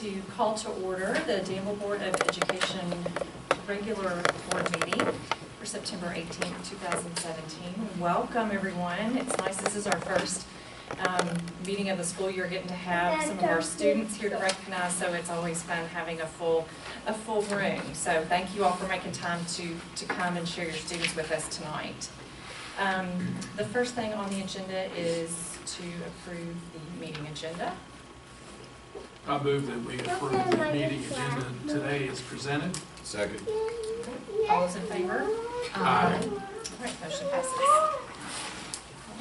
to call to order the Danville Board of Education regular board meeting for September 18th, 2017. Welcome, everyone. It's nice. This is our first meeting of the school year, getting to have some of our students here to recognize, so it's always fun having a full room. So thank you all for making time to come and share your students with us tonight. The first thing on the agenda is to approve the meeting agenda. I move that we approve the meeting agenda today as presented. Second. All those in favor? Aye. All right, motion passes. All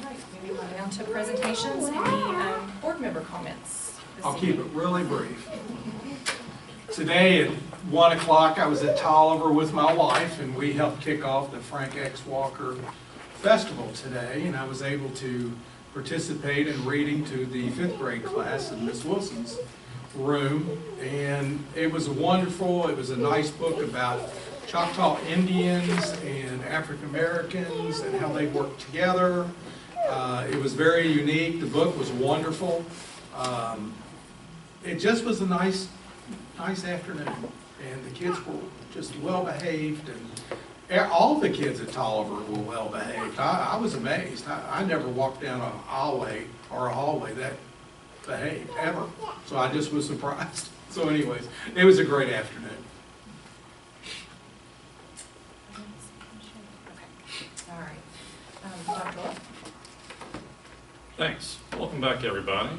right, moving on down to presentations. Any board member comments? I'll keep it really brief. Today at 1 o'clock I was at Tolliver with my wife, and we helped kick off the Frank X. Walker Festival today, and I was able to participate in reading to the 5th grade class in Miss Wilson's room, and it was wonderful. It was a nice book about Choctaw Indians and African Americans and how they worked together. It was very unique. The book was wonderful. It just was a nice afternoon, and the kids were just well behaved, and all the kids at Tolliver were well behaved. I was amazed. I never walked down an hallway or a hallway that behaved ever, so I just was surprised. So anyways, it was a great afternoon. Okay. All right. Dr. Wolf? Thanks. Welcome back, everybody.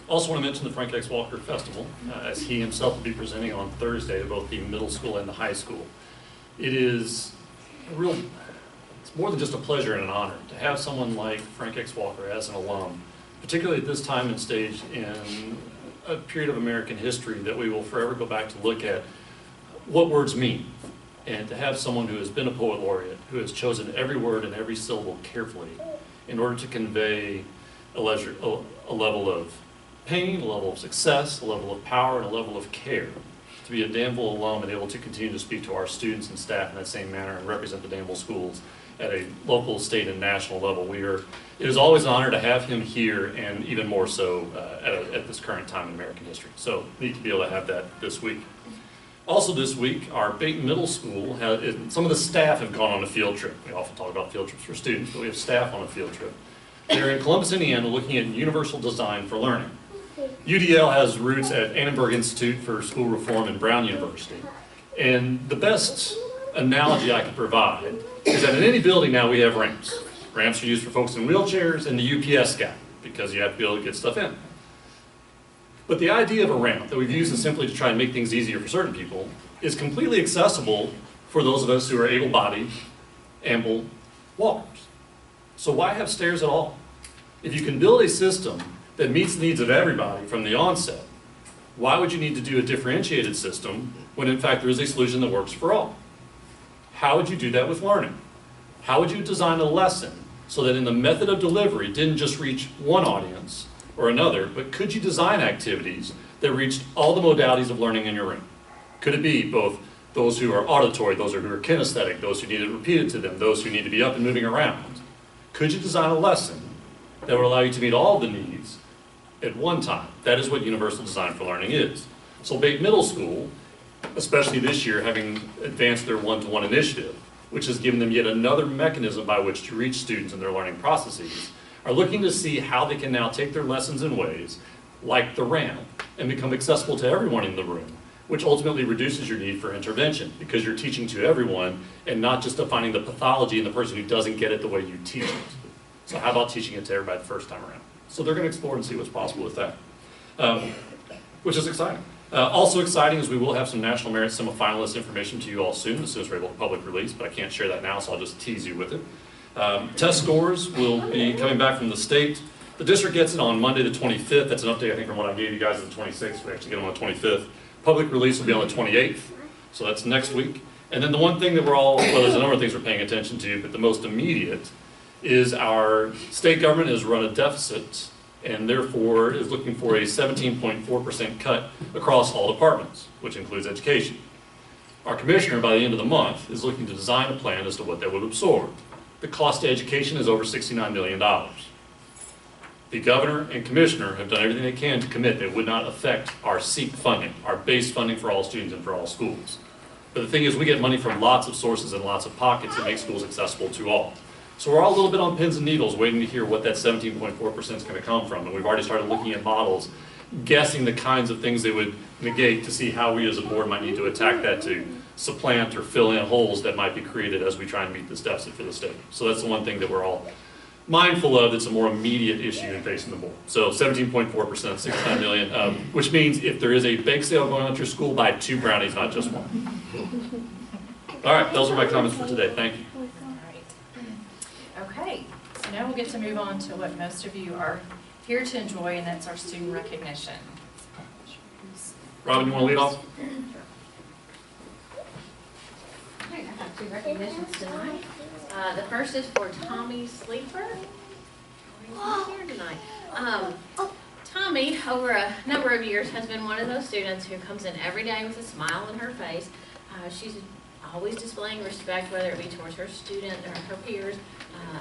Also want to mention the Frank X. Walker Festival, as he himself will be presenting on Thursday to both the middle school and the high school. It is it's more than just a pleasure and an honor to have someone like Frank X. Walker as an alum, particularly at this time and stage in a period of American history that we will forever go back to look at what words mean. And to have someone who has been a poet laureate, who has chosen every word and every syllable carefully in order to convey a level of pain, a level of success, a level of power, and a level of care. To be a Danville alum and able to continue to speak to our students and staff in that same manner and represent the Danville schools at a local, state, and national level. It is always an honor to have him here, and even more so at this current time in American history. So neat to be able to have that this week. Also this week, our Bate Middle School, some of the staff have gone on a field trip. We often talk about field trips for students, but we have staff on a field trip. They're in Columbus, Indiana, looking at universal design for learning. UDL has roots at Annenberg Institute for School Reform and Brown University. And the best analogy I could provide is that in any building now we have ramps. Ramps are used for folks in wheelchairs and the UPS guy, because you have to be able to get stuff in. But the idea of a ramp that we've used simply to try and make things easier for certain people is completely accessible for those of us who are able-bodied, amble walkers. So why have stairs at all? If you can build a system that meets the needs of everybody from the onset, why would you need to do a differentiated system when in fact there is a solution that works for all? How would you do that with learning? How would you design a lesson so that in the method of delivery it didn't just reach one audience or another, but could you design activities that reached all the modalities of learning in your room? Could it be both those who are auditory, those who are kinesthetic, those who need it repeated to them, those who need to be up and moving around? Could you design a lesson that would allow you to meet all the needs at one time? That is what universal design for learning is. So Bate Middle School, especially this year, having advanced their one-to-one initiative, which has given them yet another mechanism by which to reach students in their learning processes, are looking to see how they can now take their lessons in ways like the ramp and become accessible to everyone in the room, which ultimately reduces your need for intervention because you're teaching to everyone and not just defining the pathology in the person who doesn't get it the way you teach it. So how about teaching it to everybody the first time around? So they're going to explore and see what's possible with that, which is exciting. Also exciting is we will have some National Merit semifinalist information to you all soon as soon as we're able to public release, but I can't share that now, so I'll just tease you with it. Test scores will be coming back from the state. The district gets it on Monday the 25th. That's an update, I think, from what I gave you guys on the 26th. We actually get them on the 25th. Public release will be on the 28th, so that's next week. And then the one thing that well, there's a number of things we're paying attention to, but the most immediate is our state government has run a deficit and therefore is looking for a 17.4% cut across all departments, which includes education. Our commissioner, by the end of the month, is looking to design a plan as to what that would absorb. The cost to education is over $69 million. The governor and commissioner have done everything they can to commit that it would not affect our SEEP funding, our base funding for all students and for all schools. But the thing is, we get money from lots of sources and lots of pockets that make schools accessible to all. So we're all a little bit on pins and needles waiting to hear what that 17.4% is going to come from. And we've already started looking at models, guessing the kinds of things they would negate to see how we as a board might need to attack that to supplant or fill in holes that might be created as we try and meet this deficit for the state. So that's the one thing that we're all mindful of. That's a more immediate issue in facing the board. So 17.4%, 69 million, which means if there is a bake sale going on at your school, buy 2 brownies, not just 1. All right, those are my comments for today. Thank you. Okay, so now we'll get to move on to what most of you are here to enjoy, and that's our student recognition. Robin, you want to lead off? Okay, I have 2 recognitions tonight. The first is for Tommy Sleeper. He's here tonight. Tommy, over a number of years, has been one of those students who comes in every day with a smile on her face. She's always displaying respect, whether it be towards her student or her peers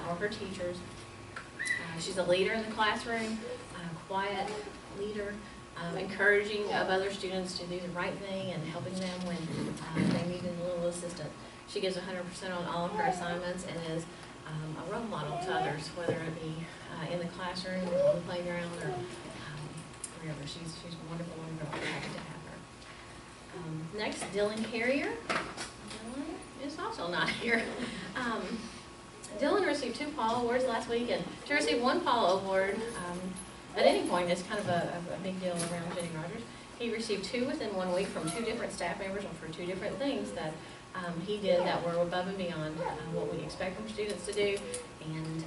or her teachers. She's a leader in the classroom, a quiet leader, encouraging of other students to do the right thing and helping them when they need a little assistance. She gives 100% on all of her assignments and is a role model to others, whether it be in the classroom or on the playground or wherever. She's a wonderful, wonderful. We're happy to have her. Next, Dylan Carrier. Dylan is also not here. Dylan received 2 Paul Awards last week, and to receive 1 Paul Award at any point is kind of a big deal around Jenny Rogers. He received 2 within 1 week from 2 different staff members for 2 different things that he did that were above and beyond what we expect from students to do, and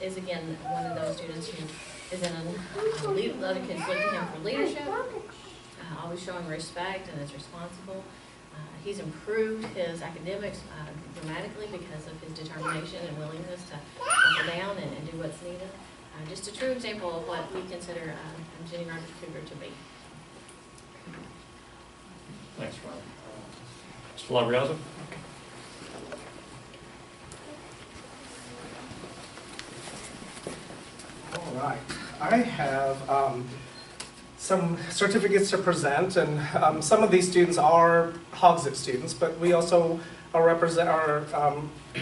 is again one of those students who is in a other kids look to him for leadership, always showing respect and is responsible. He's improved his academics dramatically because of his determination and willingness to hunker down and do what's needed. Just a true example of what we consider Jenny Rogers Cougar to be. Thanks, Robin. Mr. Labriazzo? All right. I have some certificates to present, and some of these students are Hogsett students, but we also are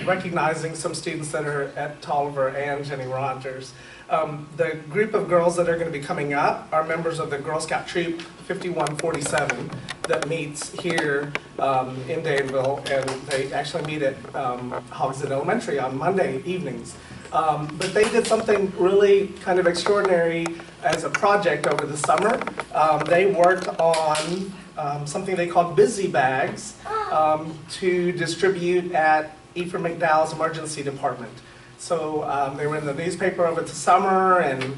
recognizing some students that are at Tolliver and Jenny Rogers. The group of girls that are going to be coming up are members of the Girl Scout Troop 5147 that meets here in Danville, and they actually meet at Hogsett Elementary on Monday evenings. But they did something really kind of extraordinary as a project over the summer. They worked on something they called busy bags to distribute at Ephraim McDowell's emergency department. So they were in the newspaper over the summer, and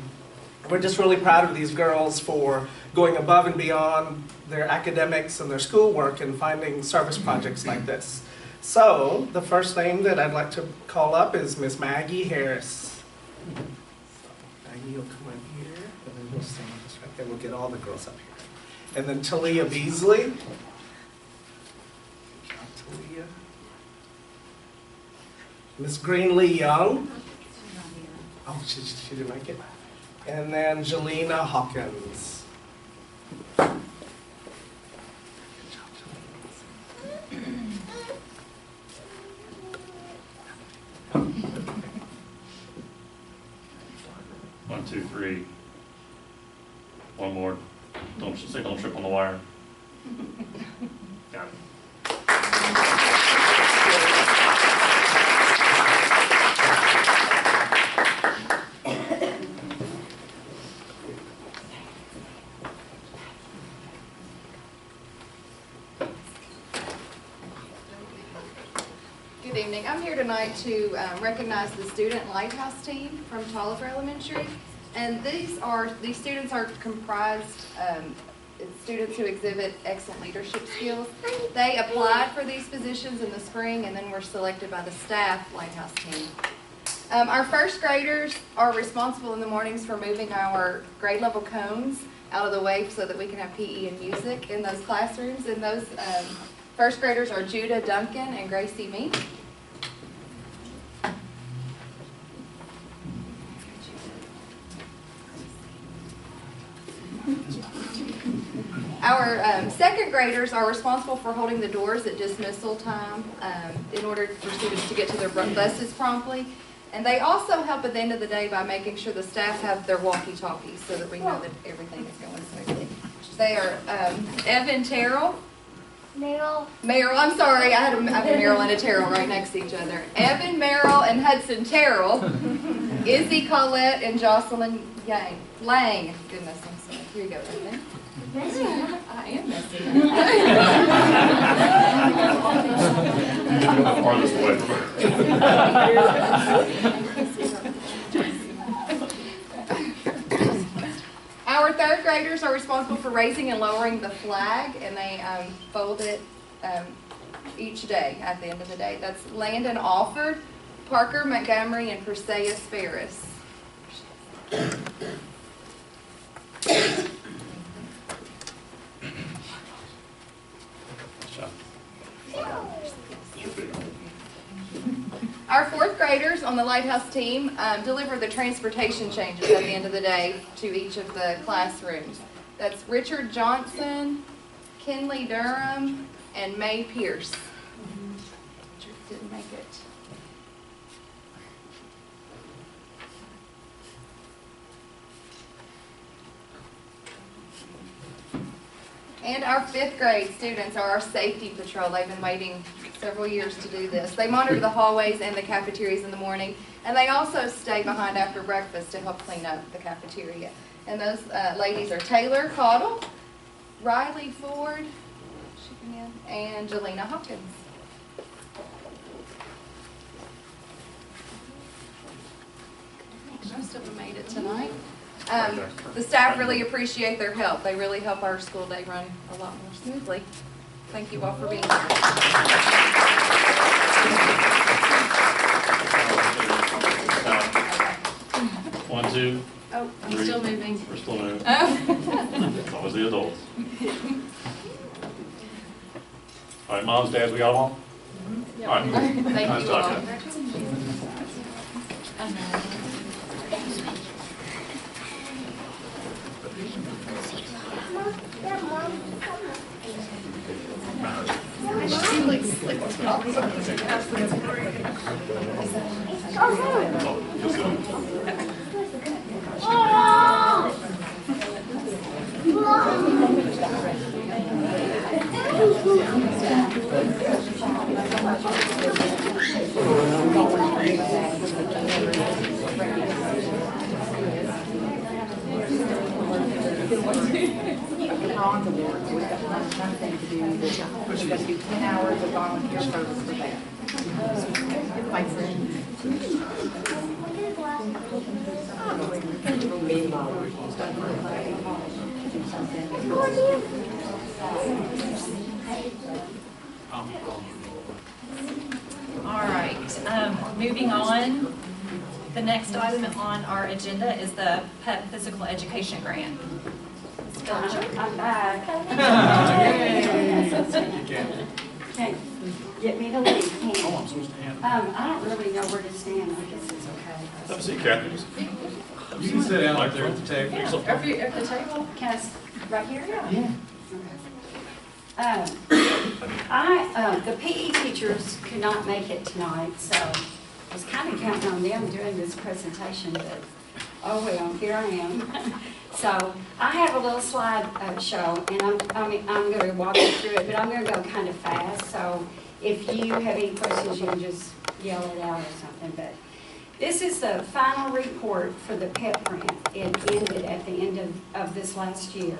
we're just really proud of these girls for going above and beyond their academics and their schoolwork and finding service projects like this. So the first name that I'd like to call up is Miss Maggie Harris. Maggie will come in here, and then we'll stand this right there. We'll get all the girls up here. And then Talia Beasley. Talia. Miss Greenlee Young. Oh, she didn't make it. And then Jelena Hawkins. One, two, three. One more. Don't trip on the wire. Got it. Good evening. I'm here tonight to recognize the student Lighthouse team from Tolliver Elementary. And these students are comprised students who exhibit excellent leadership skills. They applied for these positions in the spring and then were selected by the staff Lighthouse team. Our first graders are responsible in the mornings for moving our grade level cones out of the way so that we can have PE and music in those classrooms. And those first graders are Judah Duncan and Gracie Meek. Our second graders are responsible for holding the doors at dismissal time in order for students to get to their buses promptly. And they also help at the end of the day by making sure the staff have their walkie-talkies so that we know that everything is going smoothly. They are Evan Terrell. Meryl, I'm sorry, I have a Meryl and a Terrell right next to each other. Evan, Meryl, and Hudson Terrell. Izzy, Colette, and Jocelyn Lang. Goodness, I'm sorry. Here you go, Evan. I am messy. You need to go the farthest away from her. Our third graders are responsible for raising and lowering the flag, and they fold it each day at the end of the day. That's Landon Alford, Parker Montgomery, and Perseus Ferris. Our fourth graders on the Lighthouse team deliver the transportation changes at the end of the day to each of the classrooms. That's Richard Johnson, Kinley Durham, and May Pierce. Richard didn't make it. And our fifth grade students are our safety patrol. They've been waiting several years to do this. They monitor the hallways and the cafeterias in the morning, and they also stay behind after breakfast to help clean up the cafeteria. And those ladies are Taylor Caudle, Riley Ford, and Jelena Hawkins. Most of them made it tonight. The staff really appreciate their help. They really help our school day run a lot more smoothly. Thank you all for being here. One, two. Oh, I'm three. still moving. We're still moving. Oh. It's always the adults. All right, moms, dads, we got them all? Yep. All right. Thank Nice you all. talking. On the board, so we've got one thing to do. We've got to do 10 hours of volunteer service for that. All right, moving on. The next item on our agenda is the PEP Physical Education Grant. I'm back. Can't get me to leave, Oh, can I'm supposed to hand it. I don't really know where to stand. I guess it's okay. Have a seat, Kathy. You can sit down up there at the table. At the table? Can I, right here? Yeah. The PE teachers could not make it tonight, so I was kind of counting on them doing this presentation, but oh well, here I am. So I have a little slide show, and I'm going to walk you through it, but I'm going to go kind of fast. So if you have any questions, you can just yell it out or something. But this is the final report for the PEP Grant. It ended at the end of this last year.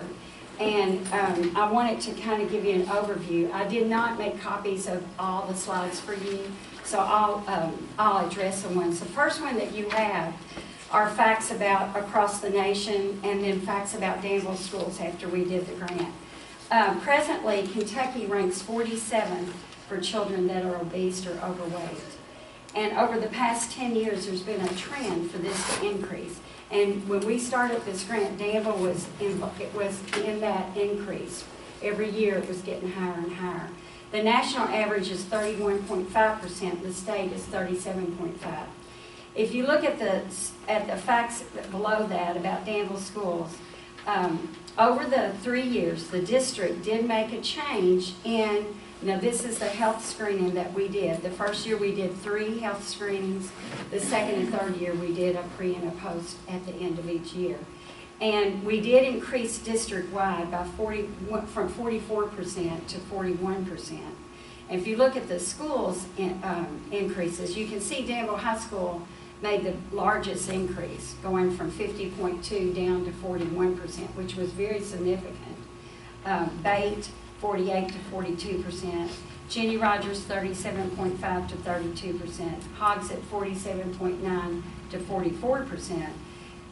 And I wanted to kind of give you an overview. I did not make copies of all the slides for you, so I'll address the ones. The first one that you have are facts about across the nation, and then facts about Danville schools after we did the grant. Presently, Kentucky ranks 47th for children that are obese or overweight. And over the past 10 years, there's been a trend for this to increase. And when we started this grant, Danville was in that increase. Every year it was getting higher and higher. The national average is 31.5%, the state is 37.5%. If you look at the facts below that about Danville schools, over the 3 years, the district did make a change in, now this is the health screening that we did. The first year we did 3 health screenings. The second and third year we did a pre and a post at the end of each year. And we did increase district-wide by from 44% to 41%. And if you look at the schools increases, you can see Danville High School made the largest increase, going from 50.2 down to 41%, which was very significant. Bate, 48 to 42%. Jenny Rogers, 37.5 to 32%. Hogs at 47.9 to 44%.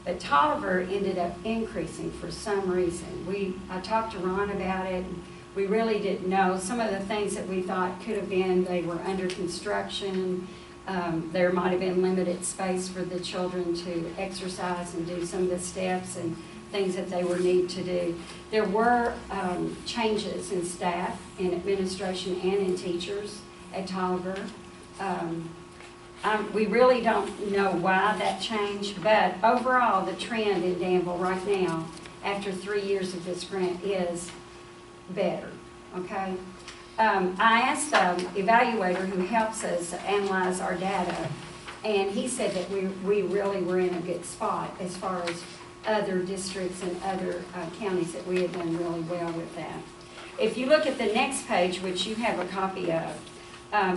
But Tolliver ended up increasing for some reason. I talked to Ron about it. We really didn't know. Some of the things that we thought could have been, they were under construction. There might have been limited space for the children to exercise and do some of the steps and things that they would need to do. There were changes in staff, in administration, and in teachers at Tolliver. We really don't know why that changed, but overall the trend in Danville right now, after 3 years of this grant, is better, okay? I asked the evaluator who helps us analyze our data, and he said that we really were in a good spot as far as other districts and other counties, that we had done really well with that. If you look at the next page, which you have a copy of,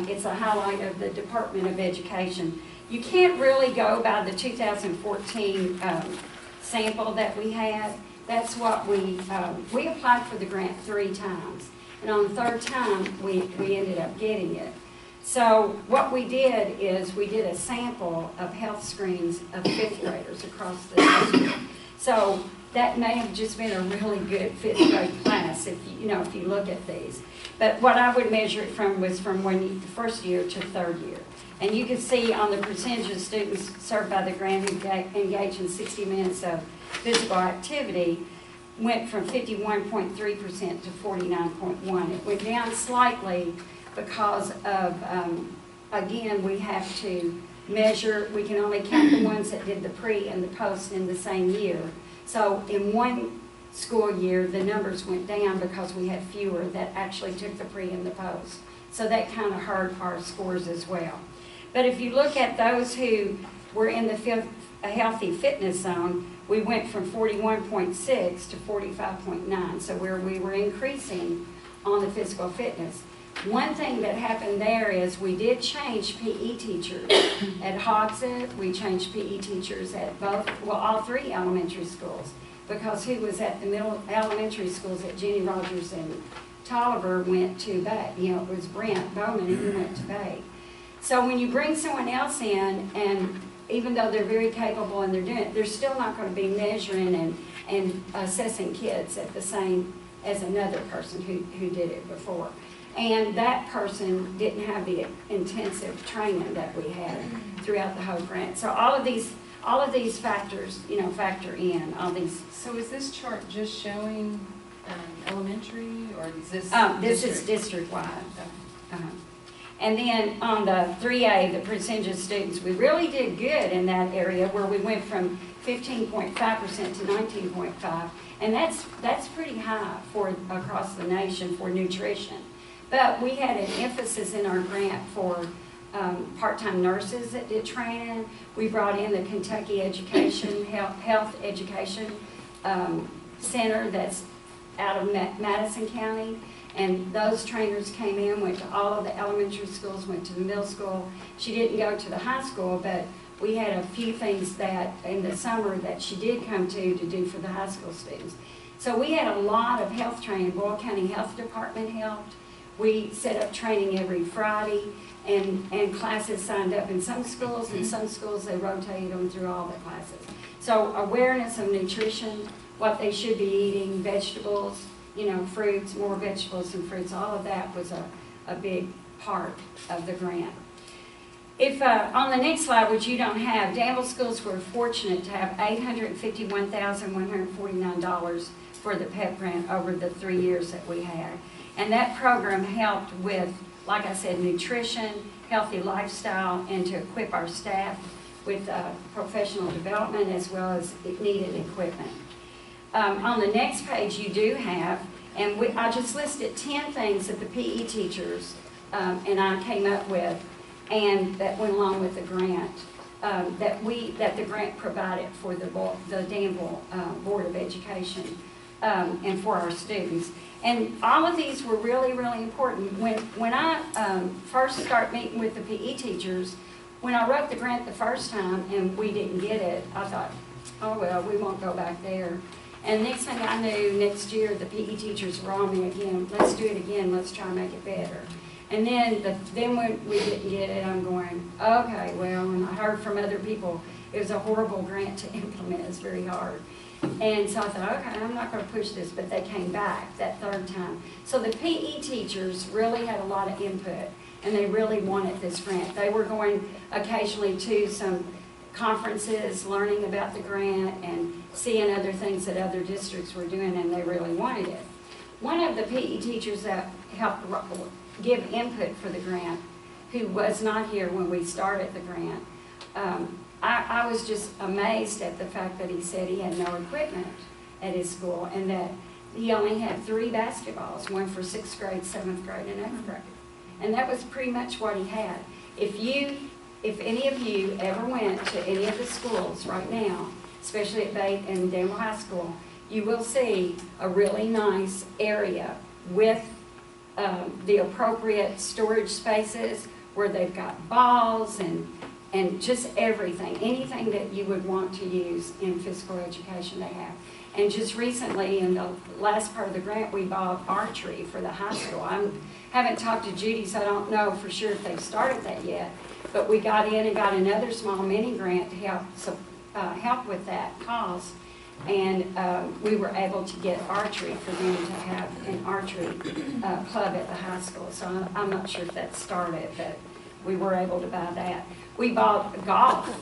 it's a highlight of the Department of Education. You can't really go by the 2014 sample that we had. That's what we applied for the grant 3 times. And on the 3rd time, we ended up getting it. So what we did is we did a sample of health screens of 5th graders across the district. So that may have just been a really good 5th grade class if you look at these. But what I would measure it from was from first year to 3rd year. And you can see on the percentage of students served by the grant engaged in 60 minutes of physical activity, went from 51.3% to 49.1%. It went down slightly because of, again, we have to measure, we can only count the ones that did the pre and the post in the same year. So in one school year, the numbers went down because we had fewer that actually took the pre and the post. So that kind of hurt our scores as well. But if you look at those who were in the healthy fitness zone, we went from 41.6 to 45.9, so where we were increasing on the physical fitness. One thing that happened there is we did change PE teachers at Hogsett. We changed PE teachers at all 3 elementary schools, because who was at the middle elementary schools at Jenny Rogers and Tolliver went to Bay. It was Brent Bowman, and he went to Bay. So when you bring someone else in, and even though they're very capable and they're doing it, they're still not going to be measuring and assessing kids at the same as another person who did it before. And that person didn't have the intensive training that we had throughout the whole grant. So all of these factors, factor in all these. So is this chart just showing elementary, or is this? This is district-wide. And then on the 3A, the percentage of students, we really did good in that area, where we went from 15.5% to 19.5%. And that's pretty high for across the nation for nutrition. But we had an emphasis in our grant for part-time nurses that did training. We brought in the Kentucky Education, Health Education Center that's out of Madison County. And those trainers came in, went to all of the elementary schools, went to the middle school. She didn't go to the high school, but we had a few things that in the summer that she did come to do for the high school students. So we had a lot of health training. Boyle County Health Department helped. We set up training every Friday, and classes signed up in some schools. In some schools, they rotated them through all the classes. So awareness of nutrition, what they should be eating, vegetables, fruits, more vegetables and fruits, all of that was a big part of the grant. If on the next slide, which you don't have, Danville schools were fortunate to have $851,149 for the PEP grant over the 3 years that we had. And that program helped with, like I said, nutrition, healthy lifestyle, and to equip our staff with professional development as well as needed equipment. On the next page, you do have, and I just listed 10 things that the PE teachers and I came up with, and that went along with the grant, that the grant provided for the Danville Board of Education and for our students. And all of these were really, really important. When I first started meeting with the PE teachers, when I wrote the grant the first time and we didn't get it, I thought, oh well, we won't go back there. And next thing I knew, next year the PE teachers were on me again. Let's do it again. Let's try and make it better. And then when we didn't get it, I'm going, okay, well, and I heard from other people, it was a horrible grant to implement. It's very hard. And so I thought, okay, I'm not going to push this, but they came back that third time. So the PE teachers really had a lot of input, and they really wanted this grant. They were going occasionally to some conferences, learning about the grant, and seeing other things that other districts were doing, and they really wanted it. One of the PE teachers that helped give input for the grant, who was not here when we started the grant, I was just amazed at the fact that he said he had no equipment at his school and that he only had 3 basketballs, one for 6th grade, 7th grade, and 8th grade. And that was pretty much what he had. If any of you ever went to any of the schools right now, especially at Bate and Danville High School, you will see a really nice area with the appropriate storage spaces where they've got balls and just everything, anything that you would want to use in physical education they have. And just recently, in the last part of the grant, we bought archery for the high school. I haven't talked to Judy, so I don't know for sure if they've started that yet. But we got in and got another small mini grant to help with that cause. And we were able to get archery for them to have an archery club at the high school. So I'm not sure if that started, but we were able to buy that. We bought golf.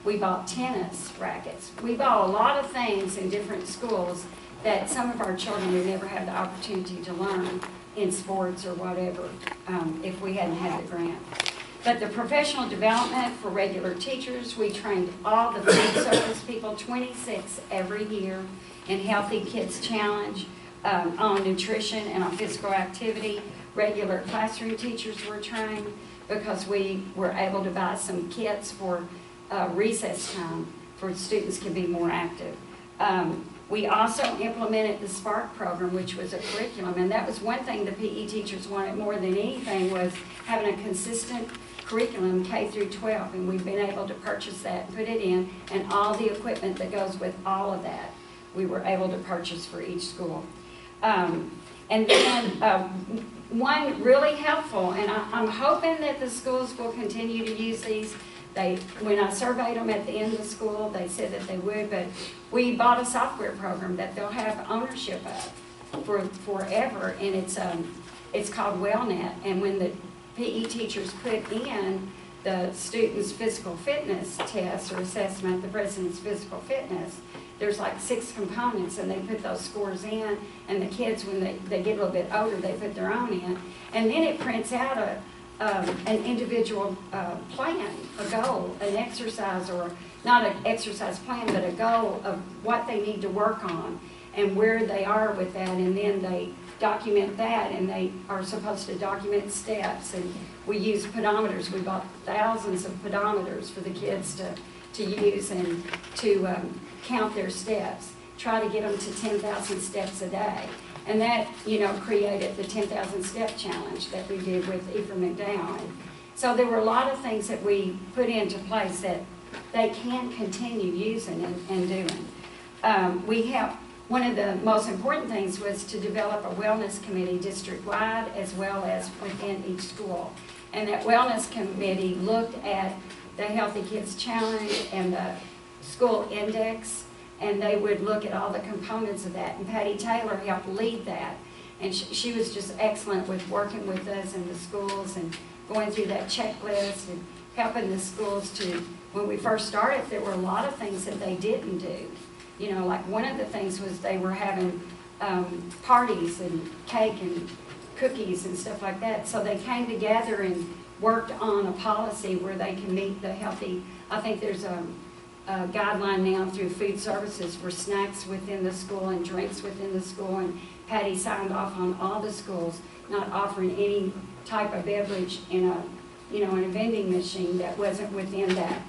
We bought tennis rackets. We bought a lot of things in different schools that some of our children would never have the opportunity to learn in sports or whatever if we hadn't had the grant. But the professional development for regular teachers, we trained all the food service people, 26 every year, in Healthy Kids Challenge, on nutrition and on physical activity. Regular classroom teachers were trained because we were able to buy some kits for recess time for students to be more active. We also implemented the Spark program, which was a curriculum, and that was one thing the PE teachers wanted more than anything, was having a consistent curriculum K through 12, and we've been able to purchase that, put it in, and all the equipment that goes with all of that we were able to purchase for each school. And then one really helpful, and I'm hoping that the schools will continue to use these. When I surveyed them at the end of the school, they said that they would, but we bought a software program that they'll have ownership of for forever, and it's called WellNet. And when the PE teachers put in the student's physical fitness test or assessment, the president's physical fitness, there's like 6 components, and they put those scores in, and the kids, when they get a little bit older, they put their own in, and then it prints out an individual plan, a goal, an exercise, or not an exercise plan, but a goal of what they need to work on and where they are with that, and then they document that, and they are supposed to document steps, and we use pedometers. We bought thousands of pedometers for the kids to use and to count their steps, try to get them to 10,000 steps a day. And that, created the 10,000 step challenge that we did with Ephraim McDowell. So there were a lot of things that we put into place that they can continue using and doing. One of the most important things was to develop a wellness committee district-wide as well as within each school. And that wellness committee looked at the Healthy Kids Challenge and the school index, and they would look at all the components of that. And Patty Taylor helped lead that. And she was just excellent with working with us in the schools and going through that checklist and helping the schools to, when we first started, there were a lot of things that they didn't do. Like one of the things was they were having parties and cake and cookies and stuff like that. So they came together and worked on a policy where they can meet the healthy, I think there's guideline now through food services for snacks within the school and drinks within the school, and Patty signed off on all the schools not offering any type of beverage in a, in a vending machine that wasn't within that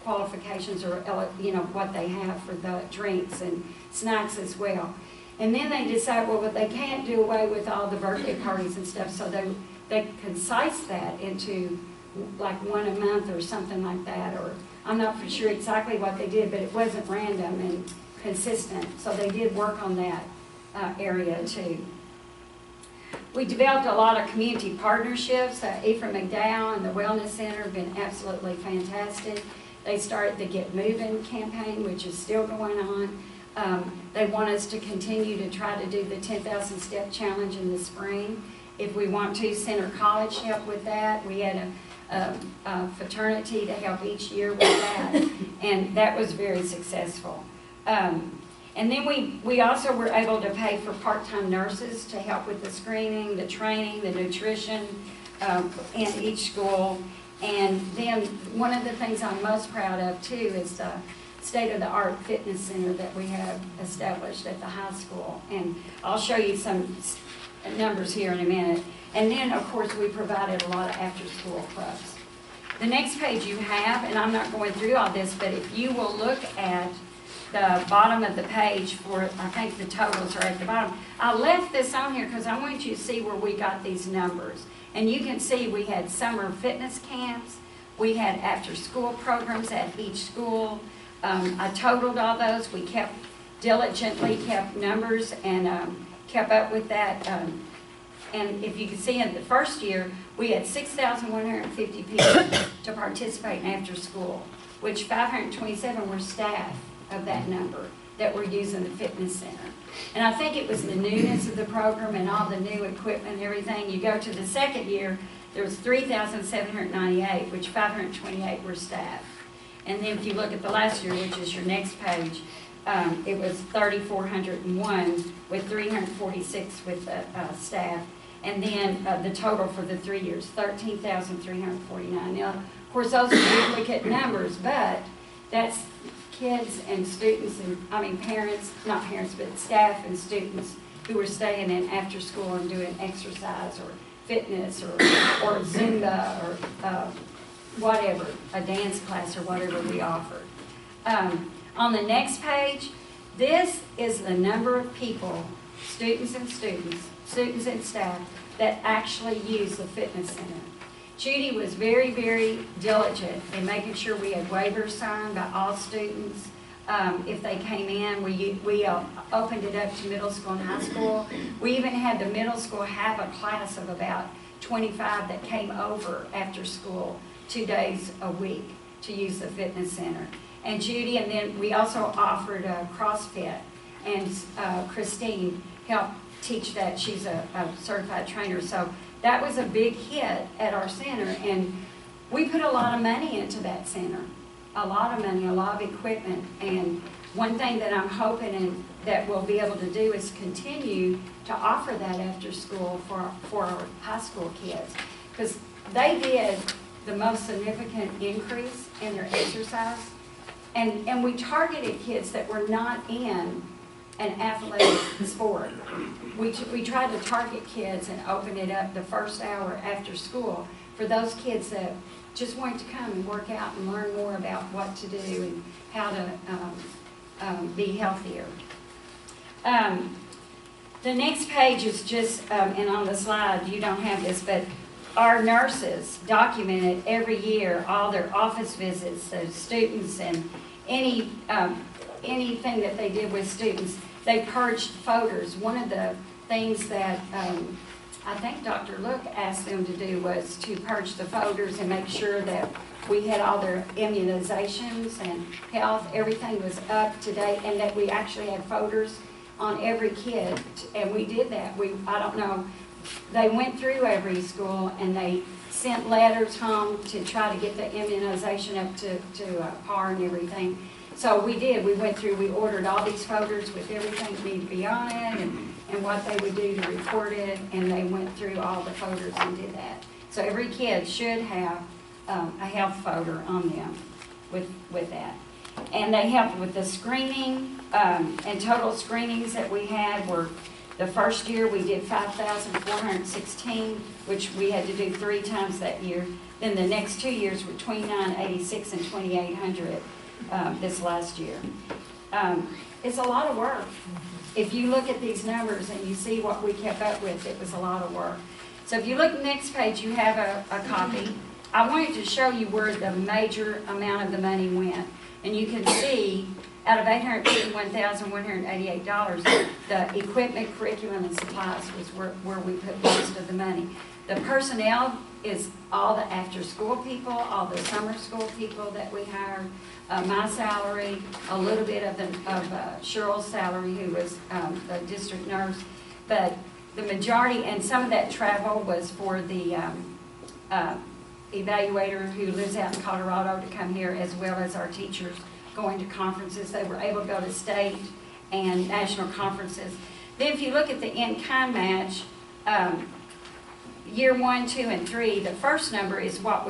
qualifications or, what they have for the drinks and snacks as well. And then they decide, well, they can't do away with all the birthday parties and stuff, so they concise that into like one a month or something like that, or I'm not for sure exactly what they did, but it wasn't random and consistent, so they did work on that area too. We developed a lot of community partnerships. Ephraim McDowell and the Wellness Center have been absolutely fantastic. They started the Get Moving campaign, which is still going on. They want us to continue to try to do the 10,000 Step Challenge in the spring. If we want to, Center College help with that. We had a fraternity to help each year with that, and that was very successful. And then we also were able to pay for part-time nurses to help with the screening, the training, the nutrition in each school. And then one of the things I'm most proud of too is the state-of-the-art fitness center that we have established at the high school. And I'll show you some numbers here in a minute. And then, of course, we provided a lot of after-school clubs. The next page you have, and I'm not going through all this, but if you will look at the bottom of the page for, I think the totals are at the bottom. I left this on here because I want you to see where we got these numbers. And you can see we had summer fitness camps, we had after-school programs at each school. I totaled all those. We diligently kept numbers and kept up with that. And if you can see in the first year, we had 6,150 people to participate in after school, which 527 were staff of that number that were using the fitness center. And I think it was the newness of the program and all the new equipment and everything. You go to the second year, there was 3,798, which 528 were staff. And then if you look at the last year, which is your next page, it was 3,401 with 346 with the staff. And then the total for the 3 years, 13,349. Now, of course, those are duplicate numbers, but that's kids and students and, parents, not parents, but staff and students who were staying in after school and doing exercise or fitness or Zumba or whatever, a dance class or whatever we offered. On the next page, this is the number of people, students and staff, that actually use the fitness center. Judy was very, very diligent in making sure we had waivers signed by all students. If they came in, we opened it up to middle school and high school. We even had the middle school have a class of about 25 that came over after school 2 days a week to use the fitness center. And Judy, and then we also offered CrossFit, and Christine helped teach that. She's a certified trainer. So that was a big hit at our center, and we put a lot of money into that center. A lot of money, a lot of equipment. And one thing that I'm hoping and that we'll be able to do is continue to offer that after school for our high school kids. Because they did the most significant increase in their exercise. And we targeted kids that were not in an athletic sport. We tried to target kids and open it up the first hour after school for those kids that just wanted to come and work out and learn more about what to do and how to be healthier. The next page is just, and on the slide you don't have this, but our nurses documented every year all their office visits, the students, and anything that they did with students. They purged folders. One of the things that I think Dr. Look asked them to do was to purge the folders and make sure that we had all their immunizations and health, everything was up to date, and that we actually had folders on every kid, and we did that. I don't know, they went through every school and they sent letters home to try to get the immunization up to par and everything. So we did. We went through, we ordered all these folders with everything that needed to be on it and what they would do to report it, and they went through all the folders and did that. So every kid should have a health folder on them. with that. And they helped with the screening, and total screenings that we had were, the first year we did 5,416, which we had to do 3 times that year. Then the next 2 years were 2,986 and 2,800 this last year. It's a lot of work. If you look at these numbers and you see what we kept up with, it was a lot of work. So if you look at the next page, you have a copy. I wanted to show you where the major amount of the money went. And you can see, out of $851,188, the equipment, curriculum, and supplies was where we put most of the money. The personnel is all the after-school people, all the summer school people that we hired, my salary, a little bit of Cheryl's salary, who was the district nurse. But the majority, and some of that travel was for the evaluator who lives out in Colorado to come here, as well as our teachers going to conferences. They were able to go to state and national conferences. Then if you look at the in-kind match, year 1, 2, and 3, the first number is what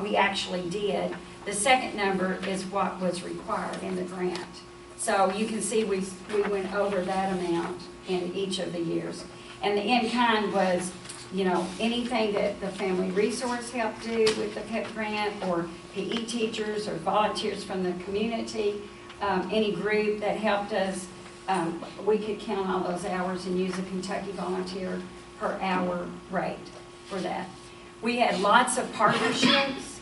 we actually did. The second number is what was required in the grant. So you can see we went over that amount in each of the years. And the in-kind was, you know, anything that the family resource helped do with the PEP grant, or PE teachers or volunteers from the community, any group that helped us, we could count all those hours and use a Kentucky volunteer per hour rate for that. We had lots of partnerships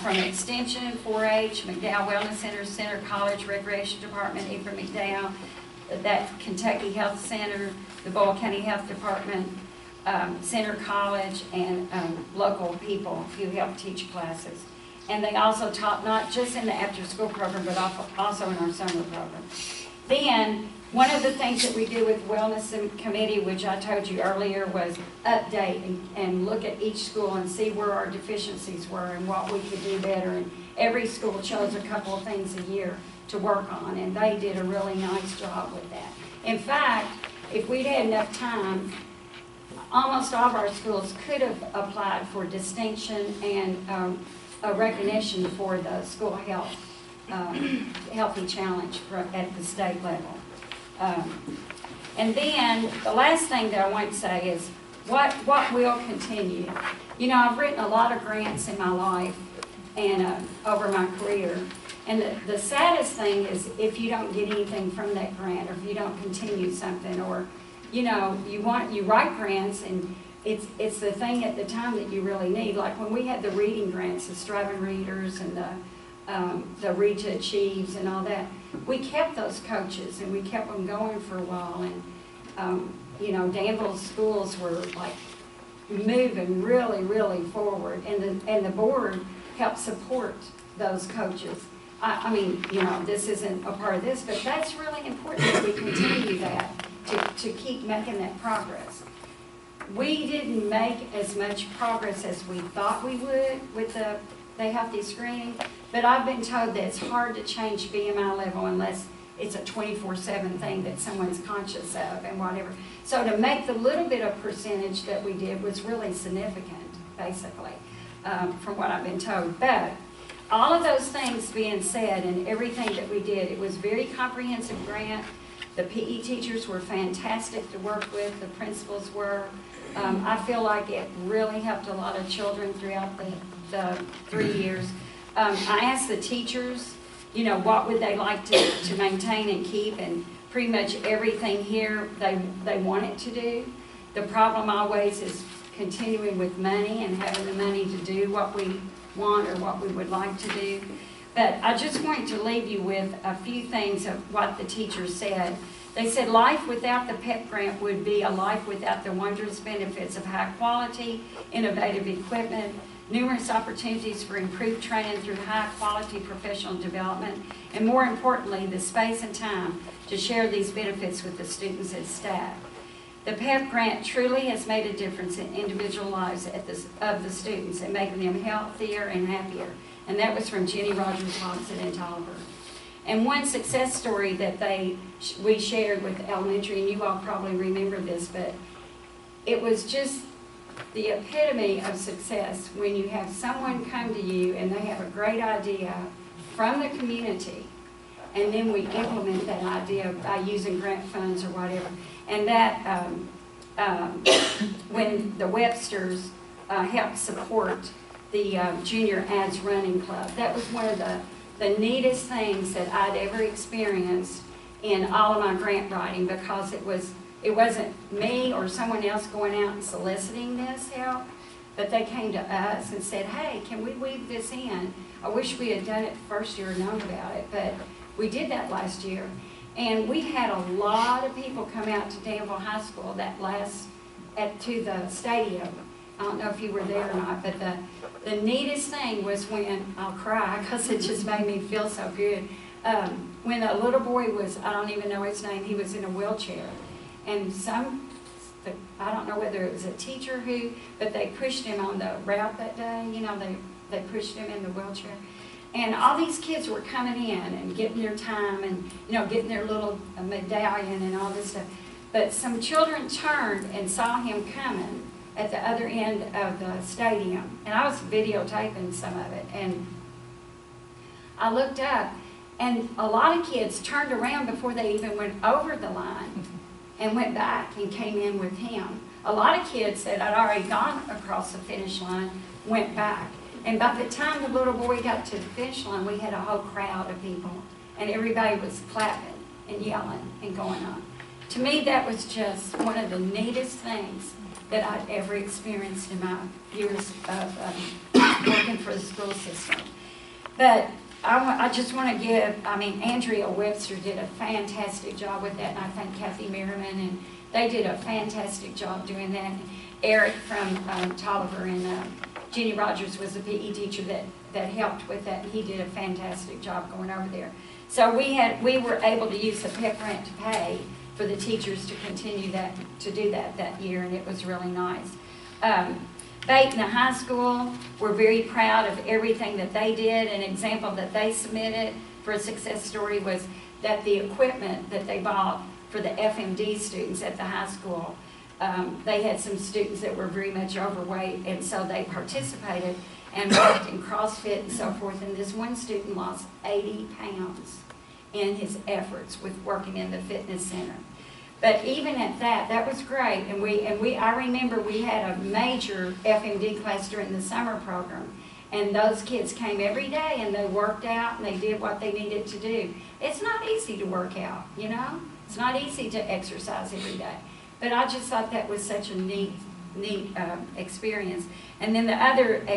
from Extension, 4-H, McDowell Wellness Center, Center College Recreation Department, Ephraim McDowell, that Kentucky Health Center, the Boyle County Health Department, Center College, and local people who help teach classes. And they also taught not just in the after-school program, but also in our summer program. Then, one of the things that we do with Wellness Committee, which I told you earlier, was update and look at each school and see where our deficiencies were and what we could do better. And every school chose a couple of things a year to work on, and they did a really nice job with that. In fact, if we'd had enough time, almost all of our schools could have applied for distinction and a recognition for the school health, healthy challenge at the state level. And then the last thing that I want to say is what will continue. You know, I've written a lot of grants in my life and over my career. And the saddest thing is if you don't get anything from that grant, or if you don't continue something, or you know, you write grants and it's the thing at the time that you really need. Like when we had the reading grants, the Striving Readers and the Read to Achieves and all that, we kept those coaches and we kept them going for a while. And you know, Danville schools were like moving really, really forward, and the board helped support those coaches. I mean, you know, this isn't a part of this, but that's really important that we continue that, to keep making that progress. We didn't make as much progress as we thought we would with the healthy screening, but I've been told that it's hard to change BMI level unless it's a 24/7 thing that someone's conscious of and whatever. So to make the little bit of percentage that we did was really significant, basically, from what I've been told. But all of those things being said, and everything that we did, it was a very comprehensive grant. The PE teachers were fantastic to work with. The principals were. I feel like it really helped a lot of children throughout the 3 years. I asked the teachers, you know, what would they like to maintain and keep, and pretty much everything here they wanted to do. The problem always is continuing with money and having the money to do what we want or what we would like to do. But I just want to leave you with a few things of what the teachers said. They said life without the PEP grant would be a life without the wondrous benefits of high quality, innovative equipment, numerous opportunities for improved training through high quality professional development, and more importantly, the space and time to share these benefits with the students and staff. The PEP grant truly has made a difference in individual lives of the students and making them healthier and happier. And that was from Jenny Rogers Hobson and Tolliver. And one success story that we shared with elementary, and you all probably remember this, but it was just the epitome of success when you have someone come to you and they have a great idea from the community, and then we implement that idea by using grant funds or whatever. And that, when the Websters helped support the Junior Ads Running Club, that was one of the neatest things that I'd ever experienced in all of my grant writing, because it wasn't me or someone else going out and soliciting this help, but they came to us and said, hey, can we weave this in? I wish we had done it first year and known about it, but we did that last year. And we had a lot of people come out to Danville High School to the stadium. I don't know if you were there or not, but the neatest thing was when, I'll cry because it just made me feel so good, when a little boy was, I don't even know his name, he was in a wheelchair. And I don't know whether it was a teacher but they pushed him on the route that day, you know, they pushed him in the wheelchair. And all these kids were coming in and getting their time and, you know, getting their little medallion and all this stuff. But some children turned and saw him coming at the other end of the stadium. And I was videotaping some of it. And I looked up, and a lot of kids turned around before they even went over the line and went back and came in with him. A lot of kids that had already gone across the finish line went back. And by the time the little boy got to the finish line, we had a whole crowd of people, and everybody was clapping and yelling and going on. To me, that was just one of the neatest things that I'd ever experienced in my years of working for the school system. But I just want to give, Andrea Webster did a fantastic job with that, and I thank Kathy Merriman, and they did a fantastic job doing that. Eric from Tolliver and Jenny Rogers was the PE teacher that helped with that. He did a fantastic job going over there. So we were able to use the PEP Grant to pay for the teachers to continue to do that year, and it was really nice. Baton High School, we're very proud of everything that they did. An example that they submitted for a success story was that the equipment that they bought for the FMD students at the high school, they had some students that were very much overweight, and so they participated and worked in CrossFit and so forth, and this one student lost 80 pounds in his efforts with working in the fitness center. But even at that was great, and I remember we had a major FMD class during the summer program, and those kids came every day and they worked out and they did what they needed to do. It's not easy to work out, you know? It's not easy to exercise every day. But I just thought that was such a neat experience. And then the other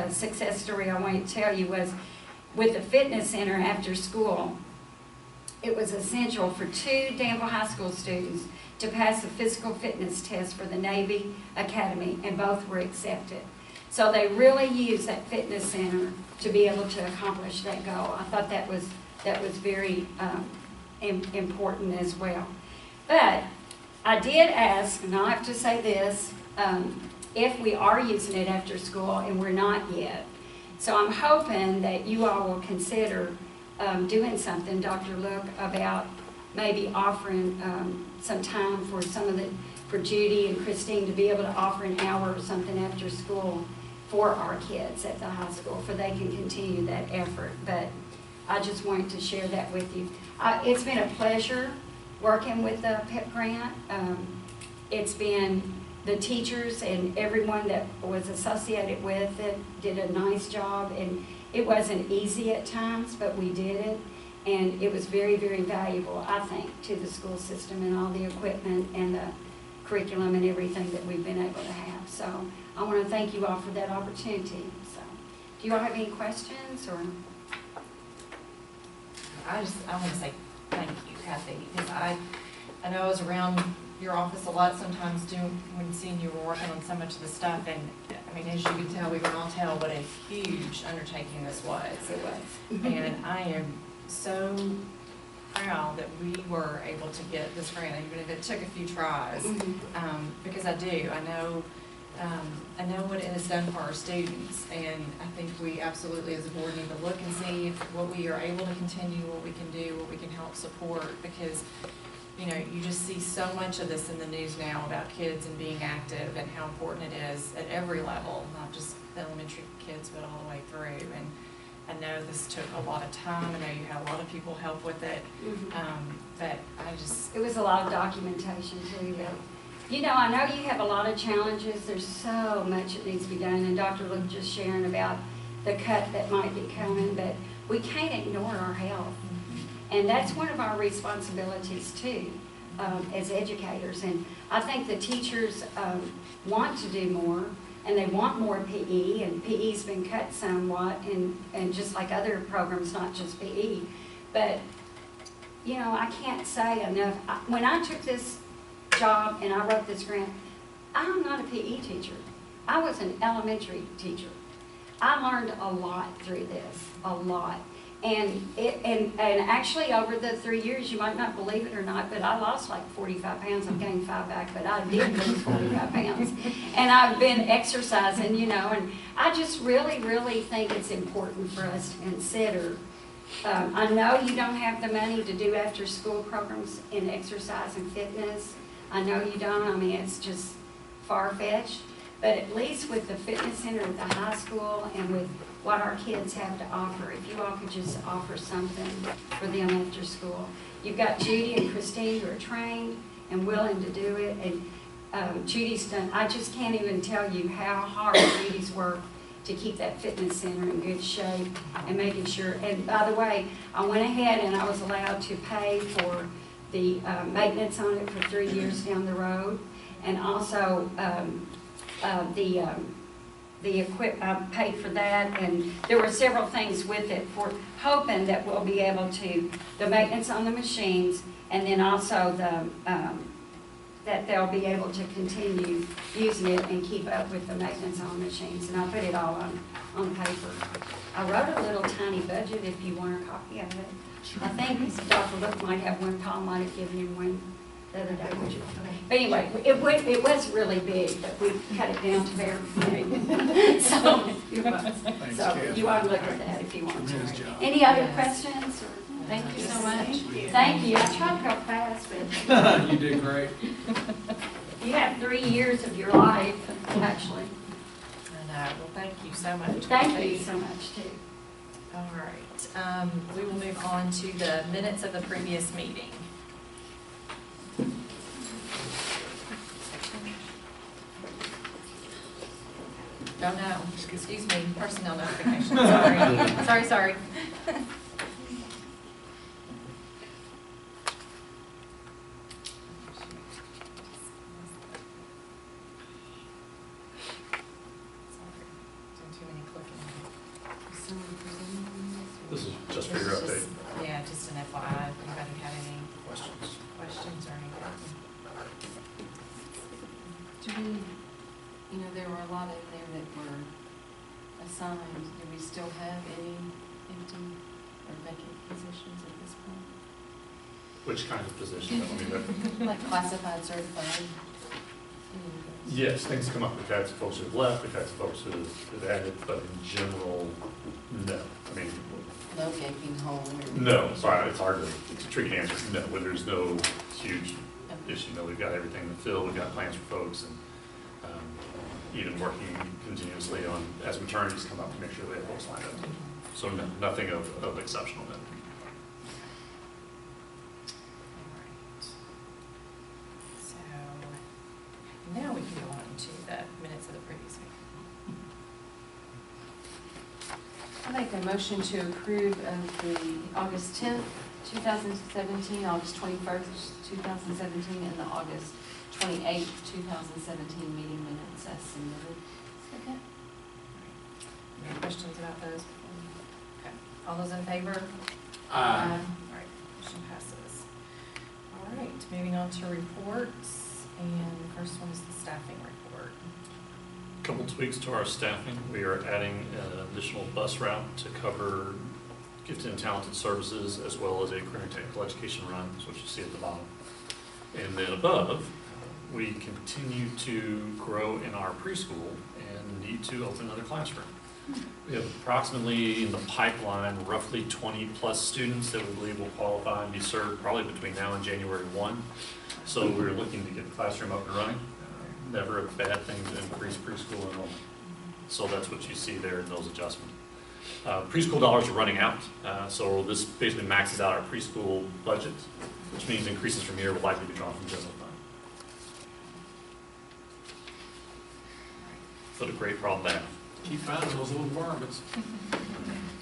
success story I wanted to tell you was with the fitness center after school. It was essential for 2 Danville High School students to pass the physical fitness test for the Navy Academy, and both were accepted. So they really used that fitness center to be able to accomplish that goal. I thought that was very important as well. But I did ask, and I have to say this, if we are using it after school, and we're not yet. So I'm hoping that you all will consider doing something, Dr. Look, about maybe offering some time for Judy and Christine to be able to offer an hour or something after school for our kids at the high school, for they can continue that effort. But I just wanted to share that with you. It's been a pleasure working with the PEP Grant. It's been the teachers and everyone that was associated with it did a nice job, and it wasn't easy at times, but we did it, and it was very, very valuable, I think, to the school system and all the equipment and the curriculum and everything that we've been able to have. So I want to thank you all for that opportunity. So, do you all have any questions? Or I want to say thank you, Kathy, because I know I was around your office a lot sometimes when seeing you were working on so much of the stuff, and as you can tell, we can all tell what a huge undertaking this was. it was. And I am so proud that we were able to get this grant, even if it took a few tries, because I know what it has done for our students, and I think we absolutely as a board need to look and see what we are able to continue, what we can do, what we can help support, because you know, you just see so much of this in the news now about kids and being active and how important it is at every level, not just the elementary kids, but all the way through. And I know this took a lot of time. I know you had a lot of people help with it. But I just... It was a lot of documentation too. But, you know, I know you have a lot of challenges. There's so much that needs to be done. And Dr. Luke just sharing about the cut that might be coming, but we can't ignore our health. And that's one of our responsibilities too, as educators. And I think the teachers want to do more, and they want more PE, and PE's been cut somewhat, and just like other programs, not just PE. But, you know, I can't say enough. When I took this job and I wrote this grant, I'm not a PE teacher. I was an elementary teacher. I learned a lot through this, a lot. And actually over the 3 years, you might not believe it or not, but I lost like 45 pounds. I've gained 5 back, but I did lose 45 pounds. And I've been exercising, you know, and I just really, really think it's important for us to consider. I know you don't have the money to do after school programs in exercise and fitness. I know you don't. I mean, it's just far-fetched. But at least with the fitness center at the high school and with what our kids have to offer, if you all could just offer something for them after school. You've got Judy and Christine who are trained and willing to do it. And Judy's done, I just can't even tell you how hard Judy's worked to keep that fitness center in good shape and making sure. And by the way, I went ahead and I was allowed to pay for the maintenance on it for 3 years down the road. And also, the equip, I paid for that, and there were several things with it for hoping that we'll be able to, the maintenance on the machines, and then also that they'll be able to continue using it and keep up with the maintenance on the machines. And I put it all on paper. I wrote a little tiny budget if you want a copy of it. I think Dr. Luke might have one. Paul might have given him one the other day. But anyway, it was really big, but we cut it down to very big. So you ought to look at that if you want to. Any other questions? Thank you so much. Thank you. I tried to go fast, but You did great. you have 3 years of your life, actually. I know. Well, thank you so much. Thank you so much, too. All right. We will move on to the minutes of the previous meeting. Oh, no. Excuse me. Personnel notification. Sorry. Sorry. This is just for your update. Yeah, just an FYI, if anybody had any Questions? questions or anything. Do we, you know, there were a lot in there that were assigned. Do we still have any empty or vacant positions at this point? Which kind of position? I mean, Like classified, certified? yes, things come up. We've had some folks who've left, we've had some folks who've added, but in general, no. I mean, No gaping hole? no, sorry, it's hard to, it's a tricky answer. No, where there's no huge issue. No, we've got everything to fill, we've got plans for folks, and even working continuously on, as maternities come up, to make sure we have folks lined up. So no, nothing of exceptional then. So now we can go on to the minutes of the previous meeting. I make a motion to approve of the August 10th, 2017, August 21st, 2017, and the August 28th, 2017 meeting minutes as submitted. Second. Any questions about those? Okay. All those in favor? All right, motion passes. All right, moving on to reports, and the first one is the staffing report. Couple tweaks to our staffing. We are adding an additional bus route to cover gifted and talented services, as well as a career and technical education run, is what you see at the bottom. And then above, we continue to grow in our preschool and need to open another classroom. We have approximately in the pipeline, roughly 20-plus students that we believe will qualify and be served probably between now and January 1. So we're looking to get the classroom up and running. Never a bad thing to increase preschool enrollment. So that's what you see there in those adjustments. Preschool dollars are running out, so this basically maxes out our preschool budget, which means increases from here will likely be drawn from general fund. What a great problem to have. Keep finding those little worms.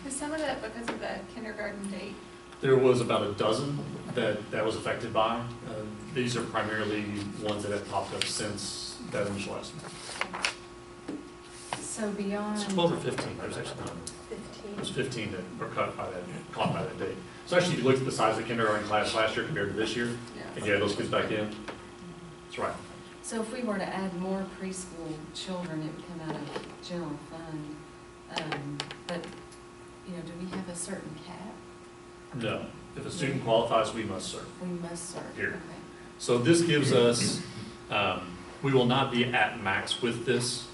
Is some of that because of that kindergarten date? There was about a dozen that was affected by. These are primarily ones that have popped up since that initial estimate. So beyond. It's 12 or 15, there's actually none. 15. There's 15 that were caught by that date. So actually, if you look at the size of the kindergarten class last year compared to this year, and you add those kids back in, that's right. So if we were to add more preschool children, it would come out of general fund. But, you know, do we have a certain cap? No. If a student qualifies, we must serve. We must serve. Here. Okay. So this gives us, we will not be at max with this,